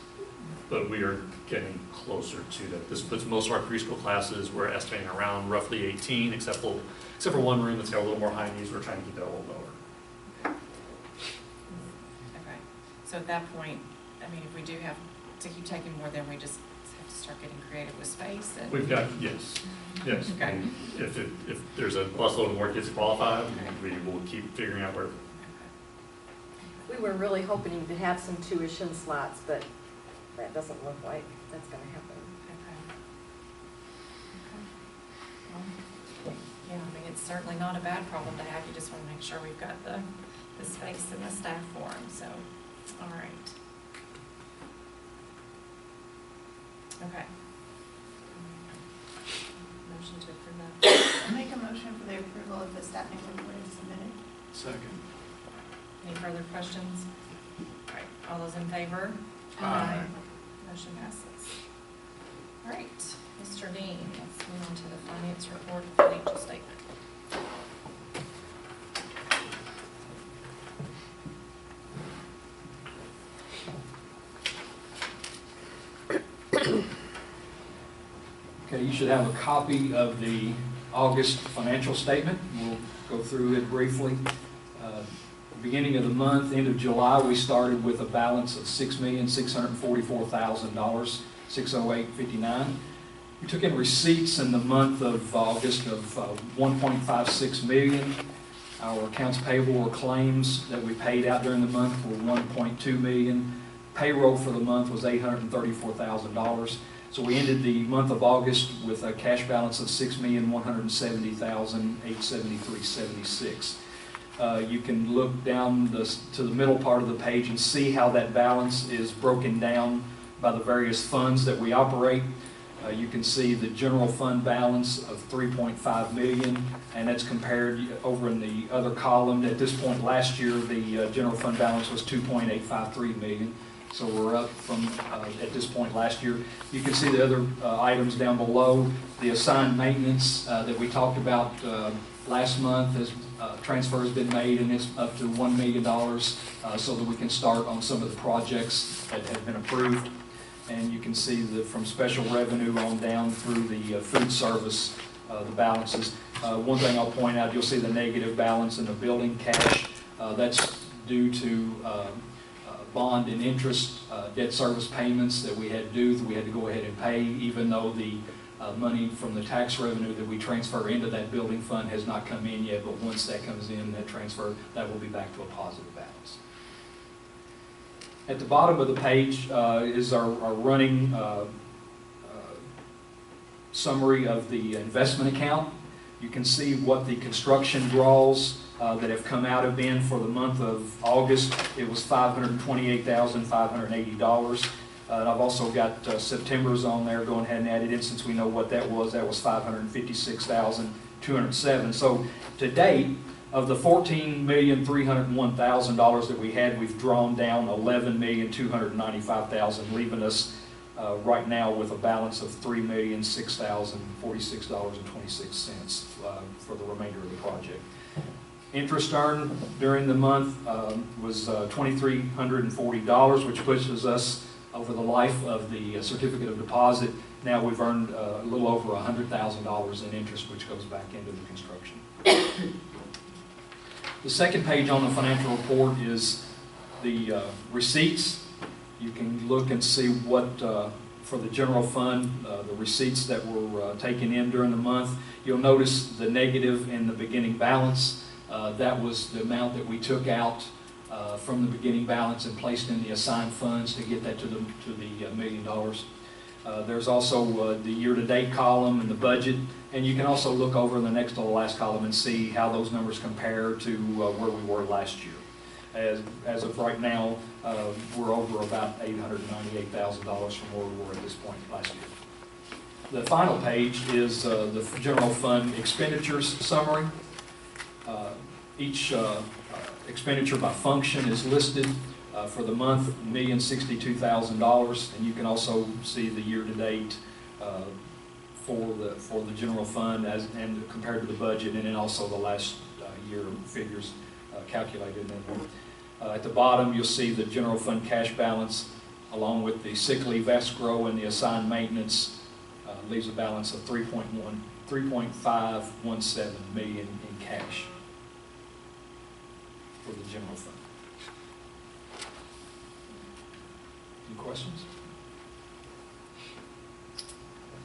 but we are getting closer to that. This puts most of our preschool classes, we're estimating around roughly 18, except for one room that's got a little more high needs. We're trying to keep that a little lower. Okay, so at that point, I mean, if we do have to keep taking more, then we just have to start getting creative with space and. We've got, yes. Okay. And if there's a busload of more kids qualified, we will keep figuring out where. We were really hoping to have some tuition slots, but that doesn't look like that's going to happen. Well, yeah, I mean, it's certainly not a bad problem to have. You just want to make sure we've got the space and the staff for them, so, all right. Okay. Motion to approve that. I'll make a motion for the approval of the staffing report as submitted. Second. Any further questions? All right, all those in favor? Aye. Motion passes. All right, Mr. Dean, let's move on to the finance report, financial statement. Okay, you should have a copy of the August financial statement. We'll go through it briefly. Beginning of the month, end of July, we started with a balance of $6,644,000, $608.59. We took in receipts in the month of August of $1.56 million. Our accounts payable or claims that we paid out during the month were $1.2 million. Payroll for the month was $834,000. So we ended the month of August with a cash balance of $6,170,873.76. You can look down to the middle part of the page and see how that balance is broken down by the various funds that we operate. You can see the general fund balance of $3.5 million, and that's compared over in the other column. At this point last year, the general fund balance was $2.853 million. So we're up from, at this point last year. You can see the other items down below. The assigned maintenance that we talked about last month, as transfer has been made, and it's up to $1 million so that we can start on some of the projects that have been approved. And you can see that from special revenue on down through the food service, the balances. One thing I'll point out, you'll see the negative balance in the building cash. That's due to bond and interest, debt service payments that we had due, that we had to go ahead and pay, even though the money from the tax revenue that we transfer into that building fund has not come in yet, but once that comes in, that transfer, that will be back to a positive balance. At the bottom of the page is our running summary of the investment account. You can see what the construction draws that have come out have been for the month of August. It was $528,580. And I've also got September's on there, going ahead and added in since we know what that was. That was $556,207. So to date, of the $14,301,000 that we had, we've drawn down $11,295,000, leaving us right now with a balance of $3,006,046.26 for the remainder of the project. Interest earned during the month was $2,340, which pushes us over the life of the certificate of deposit, now we've earned a little over $100,000 in interest, which goes back into the construction. The second page on the financial report is the receipts. You can look and see what, for the general fund, the receipts that were taken in during the month. You'll notice the negative in the beginning balance. That was the amount that we took out from the beginning balance and placed in the assigned funds to get that to the $1 million. There's also the year-to-date column and the budget, and you can also look over in the next to the last column and see how those numbers compare to where we were last year. As of right now, we're over about $898,000 from where we were at this point last year. The final page is the general fund expenditures summary. Each expenditure by function is listed. For the month, $1,062,000, and you can also see the year-to-date for the general fund and compared to the budget, and then also the last year figures calculated in there. At the bottom, you'll see the general fund cash balance, along with the sick leave escrow and the assigned maintenance, leaves a balance of $3.517 million in cash for the general fund. Any questions?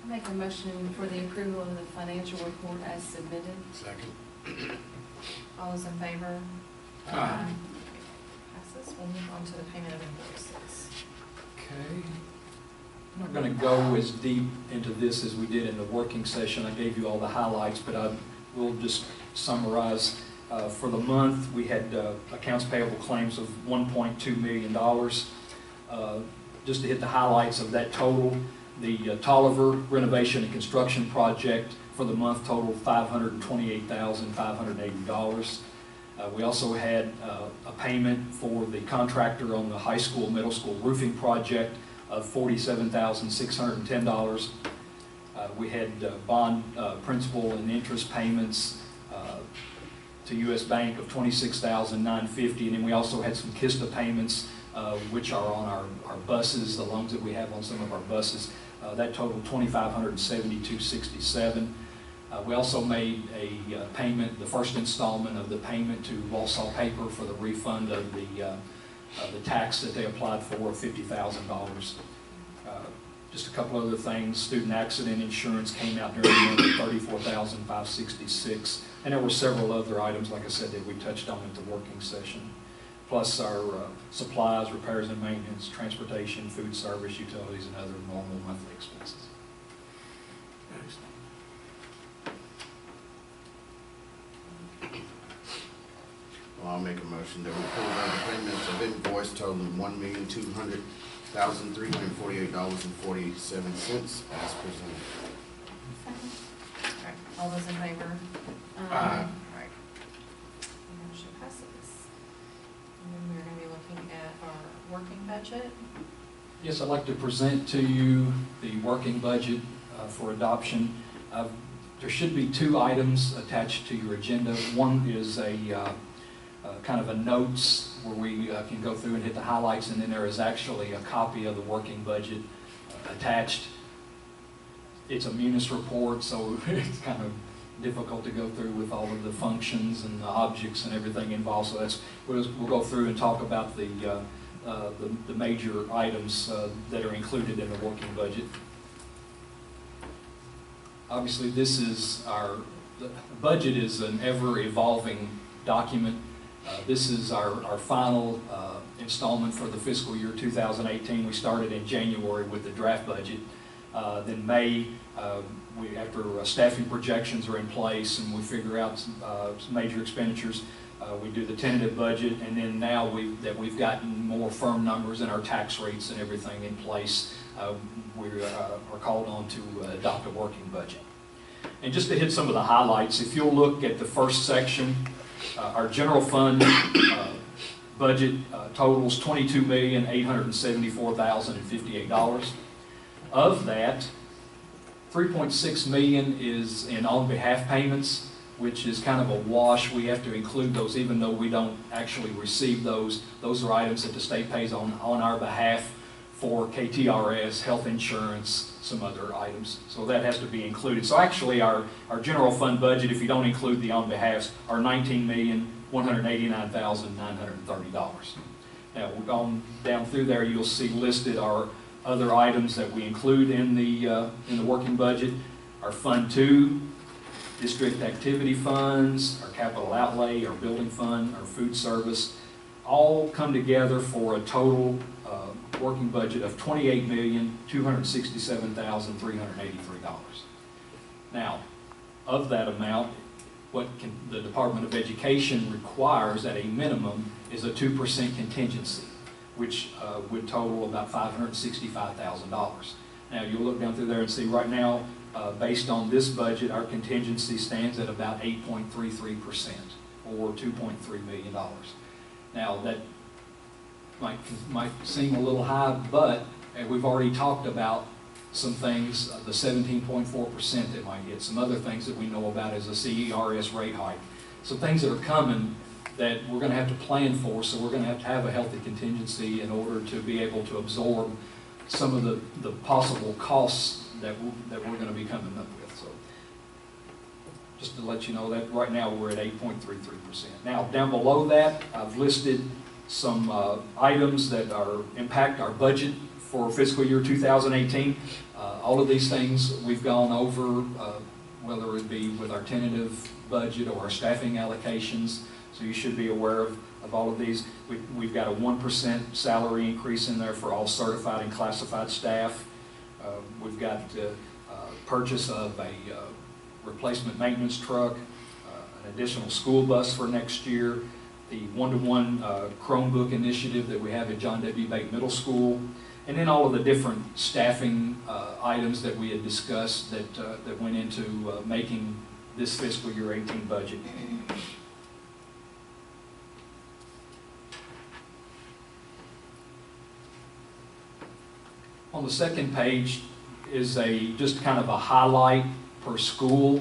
I make a motion for the approval of the financial report as submitted. Second. All those in favor? Aye. Passes. We'll move on to the payment of invoices. Okay. I'm not going to go as deep into this as we did in the working session. I gave you all the highlights, but I will just summarize. For the month, we had accounts payable claims of $1.2 million. Just to hit the highlights of that total, the Tolliver renovation and construction project for the month totaled $528,580. We also had a payment for the contractor on the high school, middle school roofing project of $47,610. We had bond principal and interest payments to U.S. Bank of $26,950, and then we also had some KISTA payments, which are on our buses, the loans that we have on some of our buses. That totaled $2,572.67. We also made a payment, the first installment of the payment to Walsall Paper for the refund of the tax that they applied for, $50,000. Just a couple other things. Student accident insurance came out during the month at $34,566. And there were several other items, like I said, that we touched on at the working session. Plus our supplies, repairs and maintenance, transportation, food service, utilities, and other normal monthly expenses. Well, I'll make a motion that we approve the payments of invoice totaling $1,200,348.47 as presented. All those in favor? Aye. All right. Motion passes. And then we're going to be looking at our working budget. Yes, I'd like to present to you the working budget for adoption. There should be two items attached to your agenda. One is a kind of a notes where we can go through and hit the highlights, and then there is actually a copy of the working budget attached. It's a munis report, so it's kind of difficult to go through with all of the functions and the objects and everything involved. So we'll go through and talk about the major items that are included in the working budget. Obviously, this is the budget is an ever-evolving document. This is our final installment for the fiscal year 2018. We started in January with the draft budget. Then May, after staffing projections are in place and we figure out some major expenditures, we do the tentative budget, and then now that we've gotten more firm numbers and our tax rates and everything in place, we are called on to adopt a working budget. And just to hit some of the highlights, if you'll look at the first section, our general fund budget totals $22,874,058. Of that, $3.6 million is in on-behalf payments, which is kind of a wash. We have to include those even though we don't actually receive those. Those are items that the state pays on our behalf for KTRS, health insurance, some other items. So that has to be included. So actually our general fund budget, if you don't include the on behalfs, are $19,189,930. Now, we've gone down through there, you'll see listed our other items that we include in the working budget. Our Fund 2, district activity funds, our capital outlay, our building fund, our food service, all come together for a total working budget of $28,267,383. Now, of that amount, the Department of Education requires at a minimum is a 2% contingency, which would total about $565,000. Now, you'll look down through there and see right now, based on this budget, our contingency stands at about 8.33%, or $2.3 million. Now, that might seem a little high, but we've already talked about some things, the 17.4% that might hit, some other things that we know about as a CERS rate hike. Some things that are coming that we're going to have to plan for, so we're going to have a healthy contingency in order to be able to absorb some of the possible costs that we're going to be coming up with. So just to let you know that right now we're at 8.33%. Now, down below that, I've listed some items that impact our budget for fiscal year 2018. All of these things we've gone over, whether it be with our tentative budget or our staffing allocations, so you should be aware of all of these. We've got a 1% salary increase in there for all certified and classified staff. We've got purchase of a replacement maintenance truck, an additional school bus for next year, the one-to-one Chromebook initiative that we have at John W. Bate Middle School, and then all of the different staffing items that we had discussed that went into making this fiscal year 18 budget. On the second page is just kind of a highlight per school.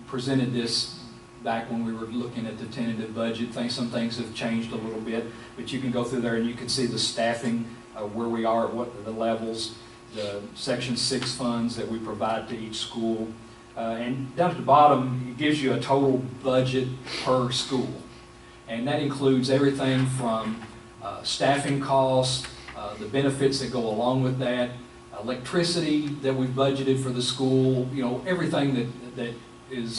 Presented this back when we were looking at the tentative budget. Some things have changed a little bit, but you can go through there and you can see the staffing, where we are at what the levels, the Section 6 funds that we provide to each school. And down at the bottom, it gives you a total budget per school. And that includes everything from staffing costs, the benefits that go along with that, electricity that we've budgeted for the school, everything that is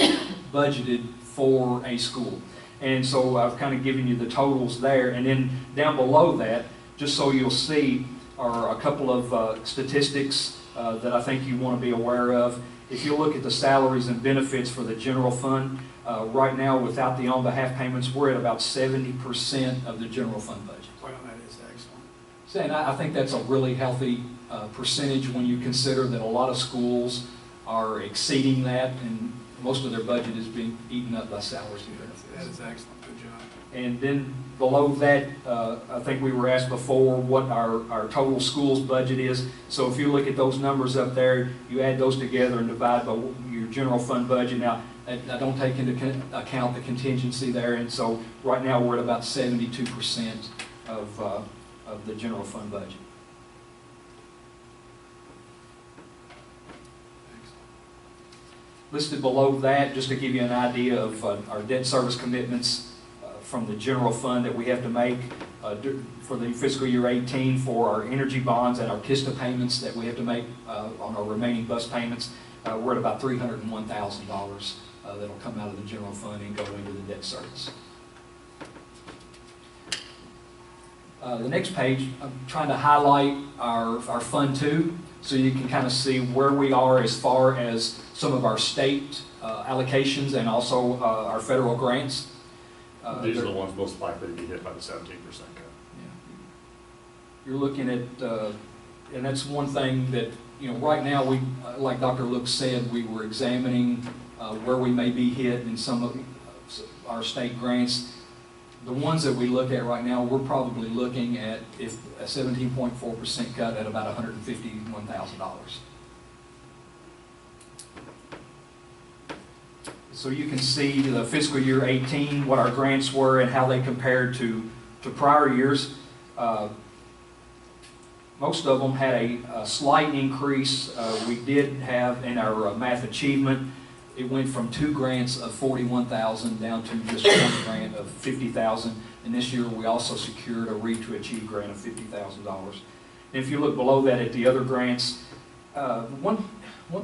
budgeted for a school. And so I've kind of given you the totals there. And then down below that, just so you'll see, are a couple of statistics that I think you want to be aware of. If you look at the salaries and benefits for the general fund, right now without the on-behalf payments, we're at about 70% of the general fund budget. Well, that is excellent. So, and I think that's a really healthy percentage when you consider that a lot of schools are exceeding that, and most of their budget is being eaten up by salaries and benefits. That is excellent. Good job. And then below that, I think we were asked before what our total schools budget is. So if you look at those numbers up there, you add those together and divide by your general fund budget. Now, I don't take into account the contingency there, and so right now we're at about 72% of the general fund budget. Listed below that, just to give you an idea of our debt service commitments from the general fund that we have to make for the fiscal year 18 for our energy bonds and our KISTA payments that we have to make on our remaining bus payments. We're at about $301,000 that'll come out of the general fund and go into the debt service. The next page, I'm trying to highlight our Fund 2 so you can kind of see where we are as far as some of our state allocations and also our federal grants. These are the ones most likely to be hit by the 17% cut. Yeah. You're looking at, and that's one thing that, right now we, like Dr. Look said, we were examining where we may be hit in some of our state grants. The ones that we look at right now, we're probably looking at if a 17.4% cut at about $151,000. So you can see the fiscal year 18, what our grants were and how they compared to prior years. Most of them had a slight increase. We did have in our math achievement, it went from 2 grants of $41,000 down to just 1 grant of $50,000. And this year we also secured a Read to Achieve grant of $50,000. If you look below that at the other grants, one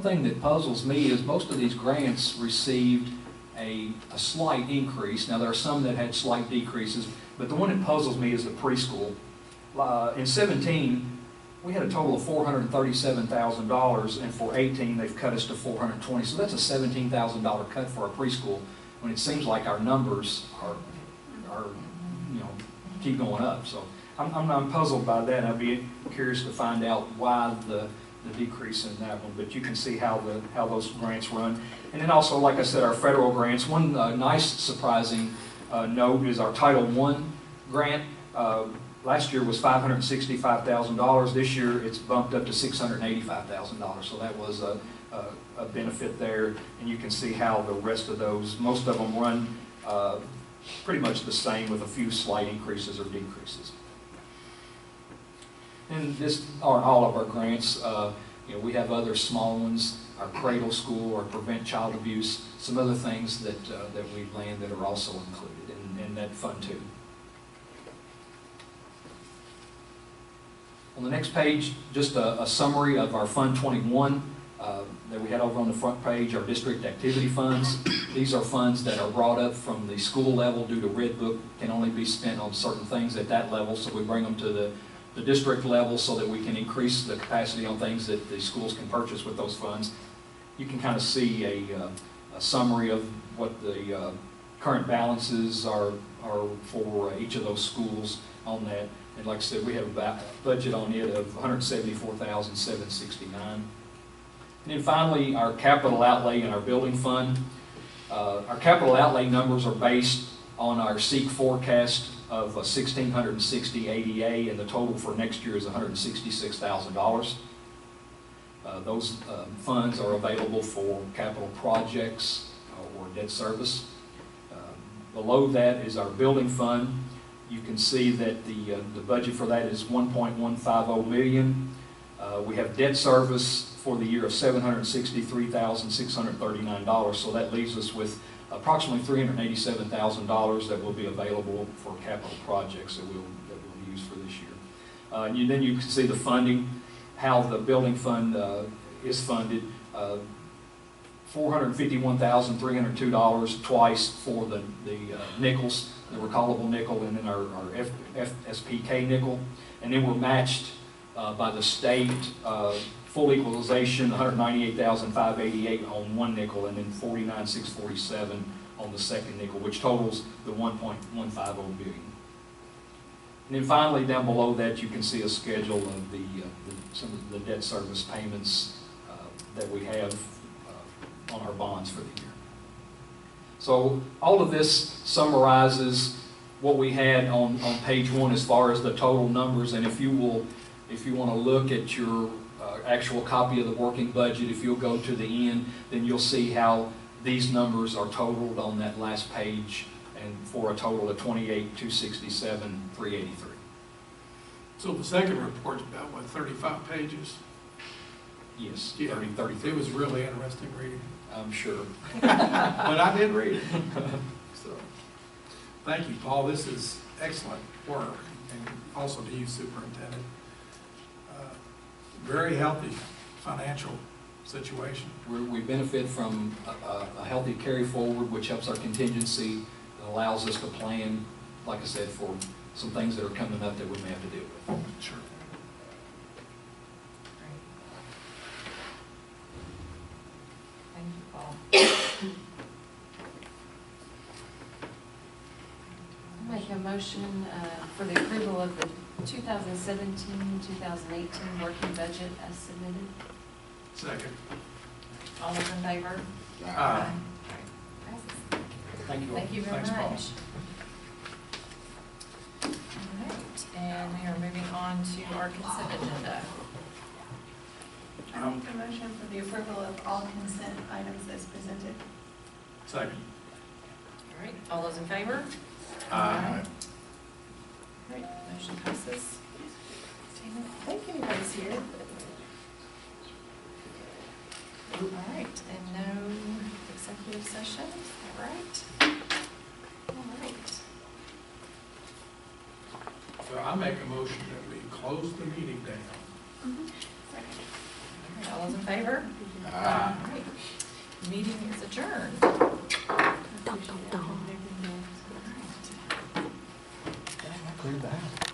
thing that puzzles me is most of these grants received a slight increase. Now there are some that had slight decreases, but the one that puzzles me is the preschool. In 17, we had a total of $437,000, and for 18, they've cut us to $420,000. So that's a $17,000 cut for a preschool, when it seems like our numbers are keep going up. So I'm puzzled by that. I'd be curious to find out why the decrease in that one. But you can see how those grants run. And then also, like I said, our federal grants. One nice surprising note is our Title I grant. Last year was $565,000. This year it's bumped up to $685,000. So that was a benefit there. And you can see how the rest of those, most of them run pretty much the same with a few slight increases or decreases. And this are all of our grants. We have other small ones, our Cradle School, our Prevent Child Abuse, some other things that we've land that are also included in that fund too. On the next page, just a summary of our Fund 21 that we had over on the front page, our district activity funds. These are funds that are brought up from the school level due to Red Book, can only be spent on certain things at that level, so we bring them to the district level so that we can increase the capacity on things that the schools can purchase with those funds. You can kind of see a summary of what the current balances are for each of those schools on that. And like I said, we have a budget on it of $174,769. And then finally, our capital outlay in our building fund. Our capital outlay numbers are based on our SEEK forecast of 1,660 ADA, and the total for next year is $166,000. Those funds are available for capital projects or debt service. Below that is our building fund. You can see that the budget for that is $1.150 million. We have debt service for the year of $763,639, so that leaves us with approximately $387,000 that will be available for capital projects that we'll use for this year. And then you can see the funding, how the building fund is funded. $451,302 twice for the nickels, the recallable nickel, and then our FSPK nickel. And then we're matched by the state, full equalization, $198,588 on one nickel, and then $49,647 on the second nickel, which totals the $1.150 billion. And then finally, down below that, you can see a schedule of some of the debt service payments that we have on our bonds for the year. So all of this summarizes what we had on page 1 as far as the total numbers. And if you want to look at your actual copy of the working budget, if you'll go to the end, then you'll see how these numbers are totaled on that last page, and for a total of $28,267,383. So the second report's about, what, 35 pages? Yes, Yeah, 33. It was really interesting reading. I'm sure. But I did read it. So, thank you, Paul. This is excellent work, and also to you, Superintendent. Very healthy financial situation. We benefit from a healthy carry forward, which helps our contingency, and allows us to plan, like I said, for some things that are coming up that we may have to deal with. Sure. Thank you, Paul. I make a motion for the approval of the 2017-2018 working budget as submitted. Second. All those in favor? Aye. Thank you all. Thank you very Thanks, Paul. much. All right, and we are moving on to our consent agenda. I make a motion for the approval of all consent items as presented. Second. All right, all those in favor? Aye. All right, motion passes. I think anybody's here. All right, and no executive session, all right. All right. So I make a motion that we close the meeting down. All right, all those in favor? Aye. All right. Meeting is adjourned. Dun, dun, dun. Clear the house.